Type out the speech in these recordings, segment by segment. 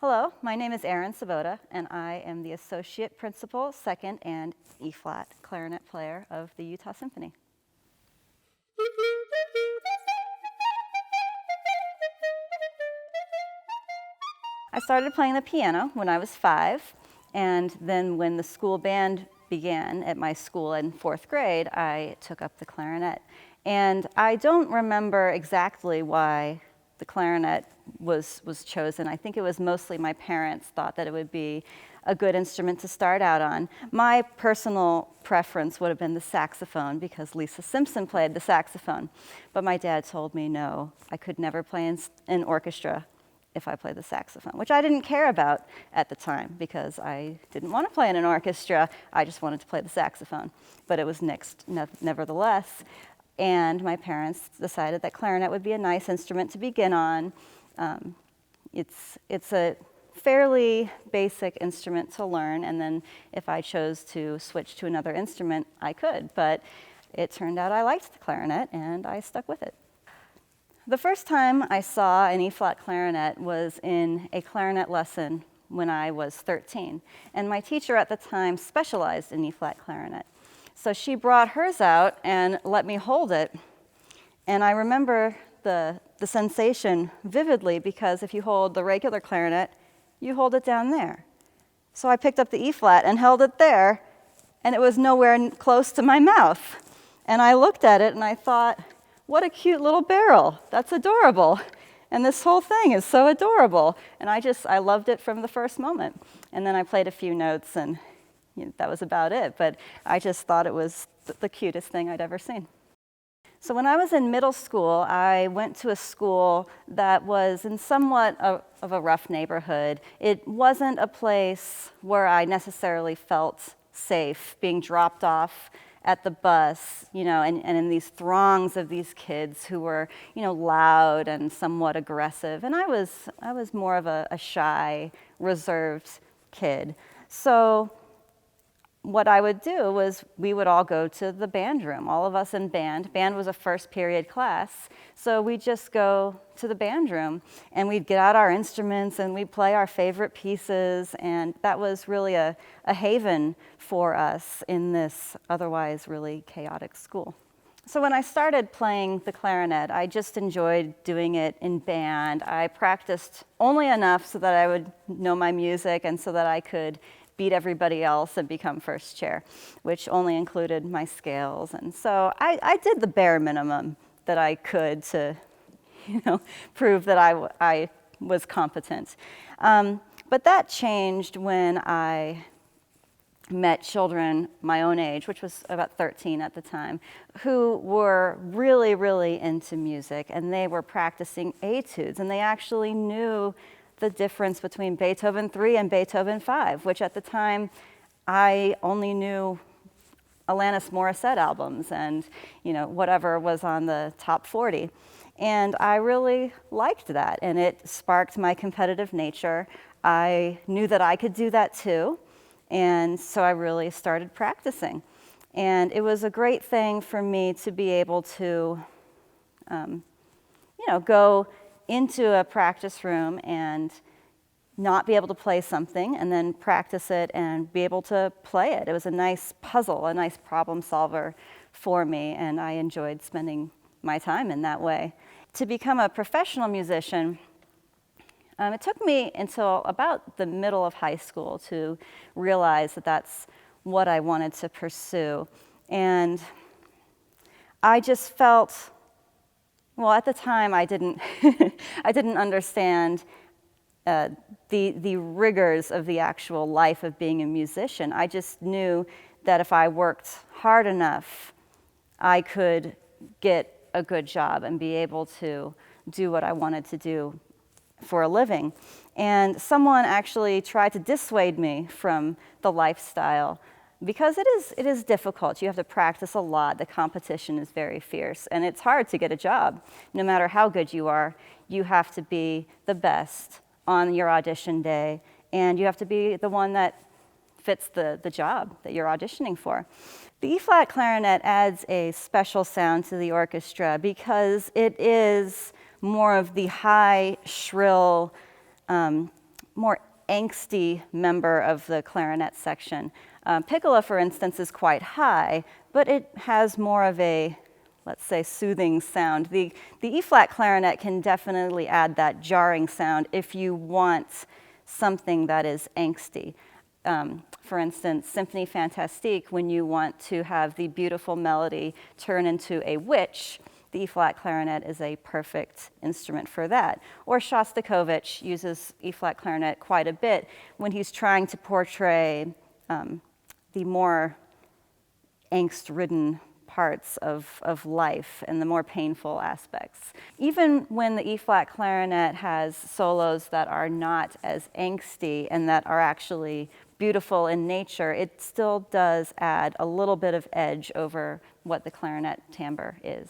Hello, my name is Erin Svoboda, and I am the Associate Principal, Second, and E-flat clarinet player of the Utah Symphony. I started playing the piano when I was 5, and then when the school band began at my school in 4th grade, I took up the clarinet. And I don't remember exactly why the clarinet was chosen. I think it was mostly my parents thought that it would be a good instrument to start out on. My personal preference would have been the saxophone because Lisa Simpson played the saxophone. But my dad told me no, I could never play in an orchestra if I played the saxophone, which I didn't care about at the time because I didn't want to play in an orchestra. I just wanted to play the saxophone. But it was nixed nevertheless. And my parents decided that clarinet would be a nice instrument to begin on. It's a fairly basic instrument to learn, and then if I chose to switch to another instrument, I could. But it turned out I liked the clarinet, and I stuck with it. The first time I saw an E-flat clarinet was in a clarinet lesson when I was 13. And my teacher at the time specialized in E-flat clarinet. So she brought hers out and let me hold it. And I remember the sensation vividly because if you hold the regular clarinet, you hold it down there. So I picked up the E-flat and held it there, and it was nowhere close to my mouth. And I looked at it and I thought, what a cute little barrel. That's adorable. And this whole thing is so adorable. And I loved it from the first moment. And then I played a few notes and that was about it. But I just thought it was the cutest thing I'd ever seen. So when I was in middle school, I went to a school that was in somewhat of a rough neighborhood. It wasn't a place where I necessarily felt safe being dropped off at the bus, and in these throngs of these kids who were, loud and somewhat aggressive. And I was more of a shy, reserved kid. So what I would do was we would all go to the band room, all of us in band. Band was a first period class, so we'd just go to the band room and we'd get out our instruments and we'd play our favorite pieces, and that was really a haven for us in this otherwise really chaotic school. So when I started playing the clarinet, I just enjoyed doing it in band. I practiced only enough so that I would know my music and so that I could beat everybody else and become first chair, which only included my scales. And so I did the bare minimum that I could to, prove that I was competent. But that changed when I met children my own age, which was about 13 at the time, who were really, really into music, and they were practicing etudes, and they actually knew the difference between Beethoven 3 and Beethoven 5, which at the time I only knew Alanis Morissette albums and whatever was on the top 40. And I really liked that, and it sparked my competitive nature. I knew that I could do that too, and so I really started practicing. And it was a great thing for me to be able to go into a practice room and not be able to play something and then practice it and be able to play it. It was a nice puzzle, a nice problem solver for me, and I enjoyed spending my time in that way. To become a professional musician, it took me until about the middle of high school to realize that that's what I wanted to pursue. And I just felt, well, at the time, I didn't understand the rigors of the actual life of being a musician. I just knew that if I worked hard enough, I could get a good job and be able to do what I wanted to do for a living. And someone actually tried to dissuade me from the lifestyle because it is difficult. You have to practice a lot. The competition is very fierce, and it's hard to get a job. No matter how good you are, you have to be the best on your audition day, and you have to be the one that fits the job that you're auditioning for. The E-flat clarinet adds a special sound to the orchestra because it is more of the high, shrill, more angsty member of the clarinet section. Piccolo, for instance, is quite high, but it has more of a, let's say, soothing sound. The E-flat clarinet can definitely add that jarring sound if you want something that is angsty. For instance, Symphony Fantastique, when you want to have the beautiful melody turn into a witch, the E-flat clarinet is a perfect instrument for that. Or Shostakovich uses E-flat clarinet quite a bit when he's trying to portray the more angst-ridden parts of life and the more painful aspects. Even when the E-flat clarinet has solos that are not as angsty and that are actually beautiful in nature, it still does add a little bit of edge over what the clarinet timbre is.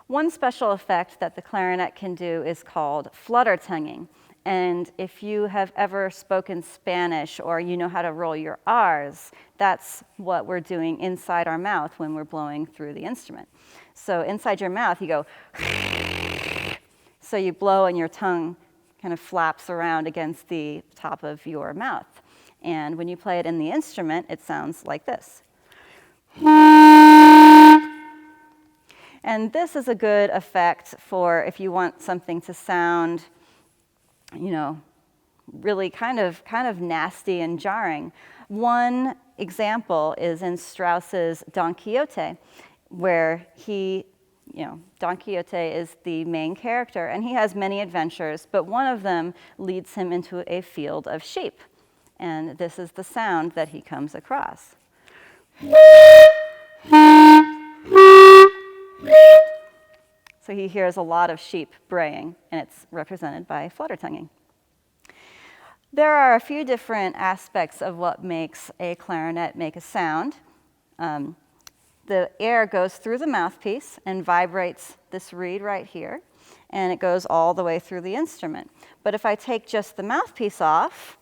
One special effect that the clarinet can do is called flutter tonguing. And if you have ever spoken Spanish or you know how to roll your R's, that's what we're doing inside our mouth when we're blowing through the instrument. So inside your mouth, you go, so you blow and your tongue kind of flaps around against the top of your mouth. And when you play it in the instrument, it sounds like this. And this is a good effect for if you want something to sound, you know, really kind of nasty and jarring. One example is in Strauss's Don Quixote, where Don Quixote is the main character, and he has many adventures, but one of them leads him into a field of sheep. And this is the sound that he comes across. So he hears a lot of sheep braying, and it's represented by flutter tonguing. There are a few different aspects of what makes a clarinet make a sound. The air goes through the mouthpiece and vibrates this reed right here, and it goes all the way through the instrument. But if I take just the mouthpiece off,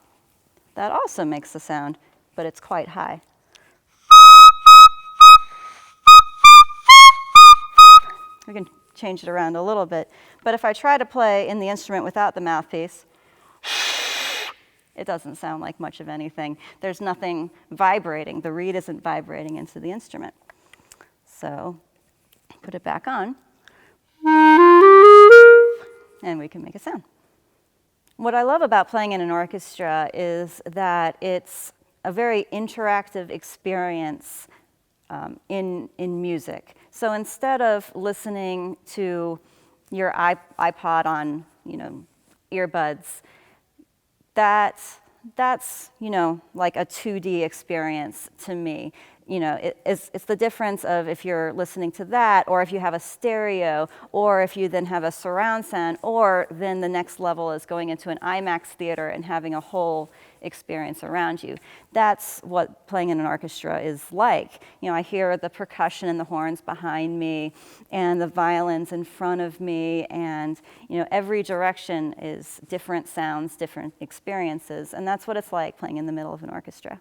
that also makes a sound, but it's quite high. We can change it around a little bit. But if I try to play in the instrument without the mouthpiece, it doesn't sound like much of anything. There's nothing vibrating. The reed isn't vibrating into the instrument. So put it back on, and we can make a sound. What I love about playing in an orchestra is that it's a very interactive experience in music. So instead of listening to your iPod on, earbuds, that's like a 2D experience to me. It's the difference of if you're listening to that, or if you have a stereo, or if you then have a surround sound, or then the next level is going into an IMAX theater and having a whole experience around you. That's what playing in an orchestra is like. I hear the percussion and the horns behind me, and the violins in front of me, and every direction is different sounds, different experiences, and that's what it's like playing in the middle of an orchestra.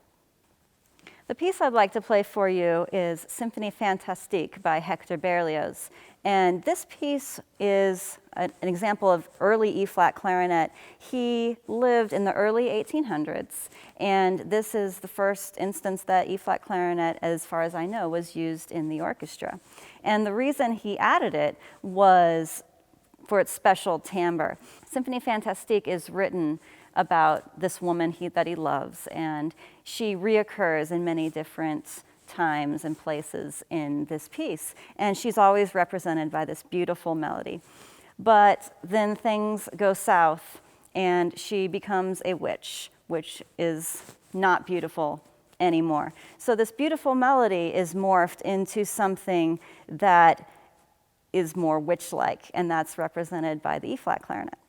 The piece I'd like to play for you is Symphonie Fantastique by Hector Berlioz. And this piece is an example of early E-flat clarinet. He lived in the early 1800s, and this is the first instance that E-flat clarinet, as far as I know, was used in the orchestra. And the reason he added it was for its special timbre. Symphonie Fantastique is written about this woman that he loves, and she reoccurs in many different times and places in this piece, and she's always represented by this beautiful melody. But then things go south, and she becomes a witch, which is not beautiful anymore. So this beautiful melody is morphed into something that is more witch-like, and that's represented by the E-flat clarinet.